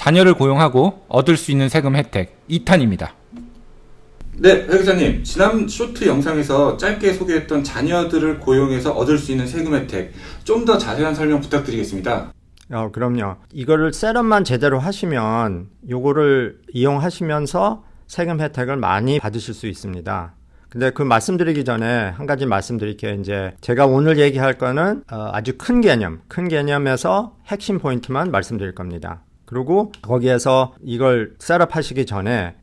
자녀를 고용하고 얻을 수 있는 세금 혜택 2탄입니다. 네, 배 기자님. 지난 쇼트 영상에서 짧게 소개했던 자녀들을 고용해서 얻을 수 있는 세금 혜택 좀 더 자세한 설명 부탁드리겠습니다. 그럼요. 이거를 셋업만 제대로 하시면 요거를 이용하시면서 세금 혜택을 많이 받으실 수 있습니다. 근데 그 말씀드리기 전에 한 가지 말씀드릴게요. 이제 제가 오늘 얘기할 거는 아주 큰 개념에서 핵심 포인트만 말씀드릴 겁니다. 그리고 거기에서 이걸 셋업하시기 전에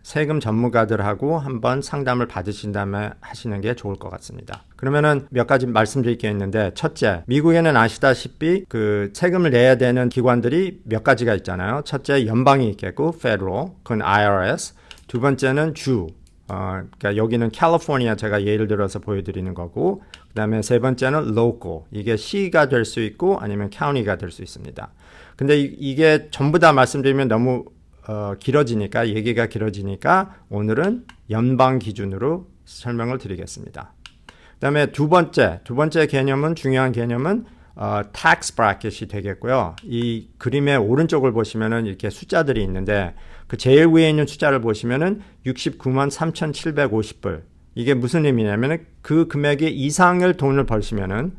세금 전문가들하고 한번 상담을 받으신 다음에 하시는 게 좋을 것 같습니다. 그러면은 몇 가지 말씀드릴 게 있는데, 첫째, 미국에는 아시다시피 그 세금을 내야 되는 기관들이 몇 가지가 있잖아요. 첫째, 연방이 있겠고, federal, 그건 IRS. 두 번째는 주. 그러니까 여기는 캘리포니아 제가 예를 들어서 보여드리는 거고, 그 다음에 세 번째는 local. 이게 시가 될 수 있고 아니면 county가 될 수 있습니다. 근데 이게 전부 다 말씀드리면 너무 얘기가 길어지니까 오늘은 연방 기준으로 설명을 드리겠습니다. 그 다음에 두 번째 중요한 개념은 tax bracket이 되겠고요. 이 그림의 오른쪽을 보시면은 이렇게 숫자들이 있는데, 그 제일 위에 있는 숫자를 보시면은 69만 3,750불. 이게 무슨 의미냐면은 그 금액의 이상을 돈을 벌시면은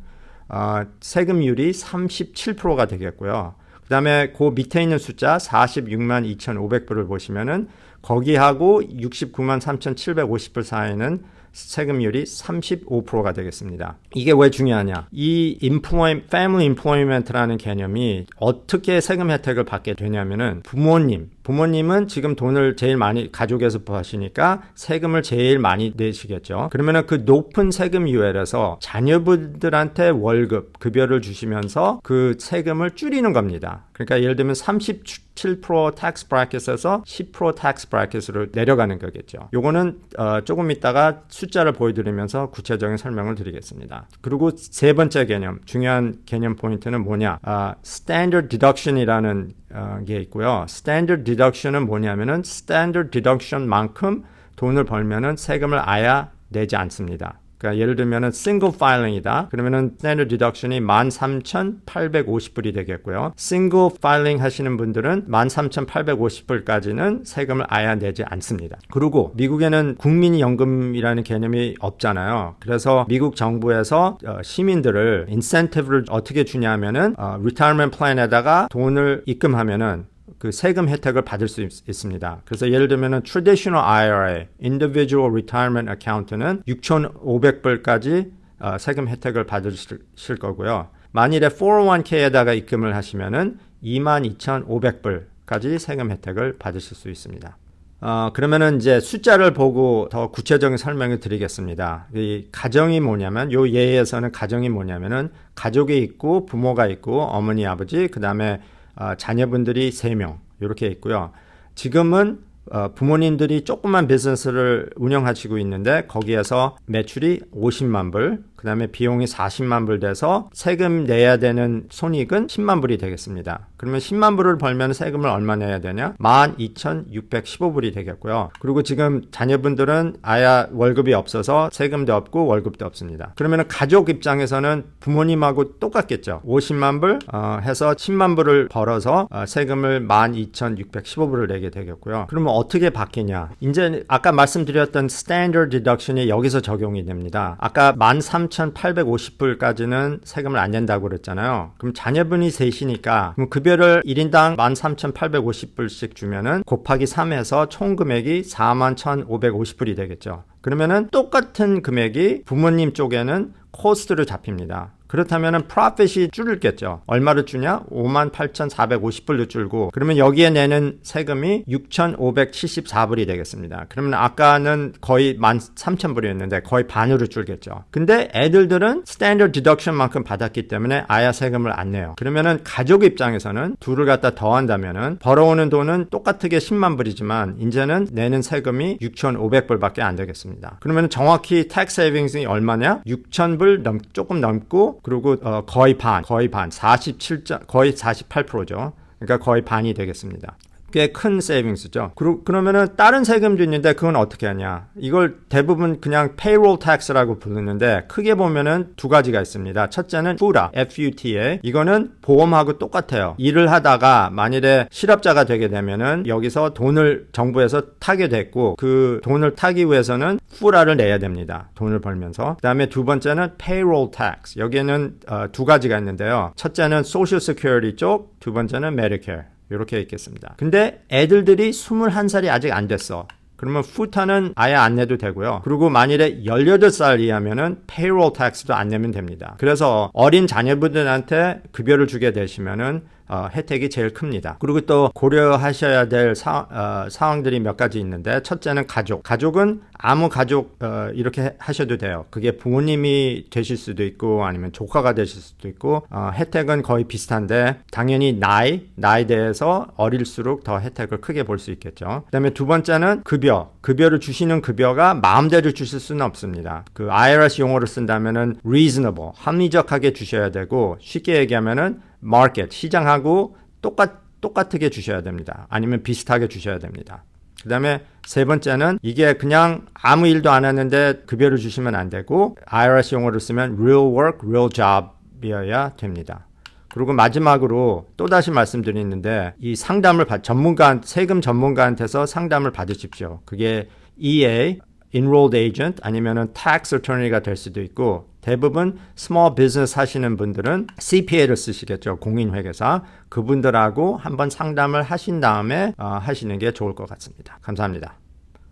세금률이 37%가 되겠고요. 그 다음에 그 밑에 있는 숫자 46만 2,500불을 보시면은 거기하고 69만 3,750불 사이는 세금률이 35%가 되겠습니다. 이게 왜 중요하냐? 이 family employment라는 개념이 어떻게 세금 혜택을 받게 되냐면은 부모님은 지금 돈을 제일 많이 가족에서 버시니까 세금을 제일 많이 내시겠죠. 그러면은 그 높은 세금율에서 자녀분들한테 월급, 급여를 주시면서 그 세금을 줄이는 겁니다. 그러니까 예를 들면 37% tax bracket에서 10% tax bracket으로 내려가는 거겠죠. 요거는 조금 이따가 숫자를 보여드리면서 구체적인 설명을 드리겠습니다. 그리고 세 번째 중요한 개념 포인트는 뭐냐? standard deduction이라는 게 있고요. standard deduction은 뭐냐면은 standard deduction만큼 돈을 벌면은 세금을 아예 내지 않습니다. 그러니까 예를 들면은 single filing이다. 그러면은 standard deduction이 13,850불이 되겠고요. single filing 하시는 분들은 13,850불까지는 세금을 아예 내지 않습니다. 그리고 미국에는 국민연금이라는 개념이 없잖아요. 그래서 미국 정부에서 시민들을 incentive를 어떻게 주냐면은 retirement plan에다가 돈을 입금하면은 그 세금 혜택을 받을 수 있습니다. 그래서 예를 들면은 traditional IRA, individual retirement account는 6,500불까지 세금 혜택을 받으실 거고요. 만일에 401k에다가 입금을 하시면은 22,500불까지 세금 혜택을 받으실 수 있습니다. 그러면은 이제 숫자를 보고 더 구체적인 설명을 드리겠습니다. 이 가정이 뭐냐면, 요 예에서는 가정이 뭐냐면은 가족이 있고 부모가 있고 어머니, 아버지, 그 다음에 자녀분들이 3명 이렇게 있고요. 지금은 부모님들이 조그만 비즈니스를 운영하시고 있는데 거기에서 매출이 50만 불, 그 다음에 비용이 40만 불 돼서 세금 내야 되는 손익은 10만 불이 되겠습니다. 그러면 10만 불을 벌면 세금을 얼마 내야 되냐? 12,615불이 되겠고요. 그리고 지금 자녀분들은 아예 월급이 없어서 세금도 없고 월급도 없습니다. 그러면 가족 입장에서는 부모님하고 똑같겠죠. 50만 불 해서 10만 불을 벌어서 세금을 12,615불을 내게 되겠고요. 그러면 어떻게 바뀌냐? 이제 아까 말씀드렸던 standard deduction이 여기서 적용이 됩니다. 아까 13,850불까지는 세금을 안 낸다고 그랬잖아요. 그럼 자녀분이 셋이니까 그럼 급여를 1인당 13,850불씩 주면은 곱하기 3해서 총 금액이 41,550불이 되겠죠. 그러면은 똑같은 금액이 부모님 쪽에는 코스트로 잡힙니다. 그렇다면은 프로핏이 줄겠죠. 얼마를 주냐? 58,450불로 줄고, 그러면 여기에 내는 세금이 6,574불이 되겠습니다. 그러면 아까는 거의 13,000불이었는데 거의 반으로 줄겠죠. 근데 애들들은 스탠더드 디덕션만큼 받았기 때문에 아예 세금을 안 내요. 그러면은 가족 입장에서는 둘을 갖다 더한다면은 벌어오는 돈은 똑같게 10만 불이지만 이제는 내는 세금이 6,500불밖에 안 되겠습니다. 그러면 정확히 tax savings이 얼마냐? 6,000불 조금 넘고, 그리고 거의 반, 거의 48%죠. 그러니까 거의 반이 되겠습니다. 꽤 큰 세이빙스죠. 그러면은 다른 세금도 있는데 그건 어떻게 하냐? 이걸 대부분 그냥 payroll tax라고 부르는데 크게 보면은 두 가지가 있습니다. 첫째는 FUTA, F-U-T-A. 이거는 보험하고 똑같아요. 일을 하다가 만일에 실업자가 되게 되면은 여기서 돈을 정부에서 타게 됐고 그 돈을 타기 위해서는 FUTA를 내야 됩니다. 돈을 벌면서. 그다음에 두 번째는 payroll tax. 여기에는 두 가지가 있는데요. 첫째는 Social Security 쪽, 두 번째는 Medicare. 이렇게 있겠습니다. 근데 애들들이 21살이 아직 안 됐어. 그러면 FUTA는 아예 안 내도 되고요. 그리고 만일에 18살 이하면은 payroll tax도 안 내면 됩니다. 그래서 어린 자녀분들한테 급여를 주게 되시면은 혜택이 제일 큽니다. 그리고 또 고려하셔야 될 상황들이 몇 가지 있는데 첫째는 가족. 가족은 아무 가족 이렇게 하셔도 돼요. 그게 부모님이 되실 수도 있고 아니면 조카가 되실 수도 있고 혜택은 거의 비슷한데 당연히 나이 대해서 어릴수록 더 혜택을 크게 볼 수 있겠죠. 그다음에 두 번째는 급여를 주시는 급여가 마음대로 주실 수는 없습니다. 그 IRS 용어를 쓴다면은 reasonable, 합리적하게 주셔야 되고 쉽게 얘기하면은 market, 시장하고 똑같게 주셔야 됩니다. 아니면 비슷하게 주셔야 됩니다. 그 다음에 세 번째는 이게 그냥 아무 일도 안 했는데 급여를 주시면 안 되고 IRS 용어를 쓰면 real work, real job이어야 됩니다. 그리고 마지막으로 또다시 말씀드리는데 이 상담을 세금 전문가한테서 상담을 받으십시오. 그게 EA, Enrolled Agent 아니면은 Tax Attorney가 될 수도 있고 대부분 small business 하시는 분들은 CPA를 쓰시겠죠. 공인회계사. 그분들하고 한번 상담을 하신 다음에 하시는 게 좋을 것 같습니다. 감사합니다.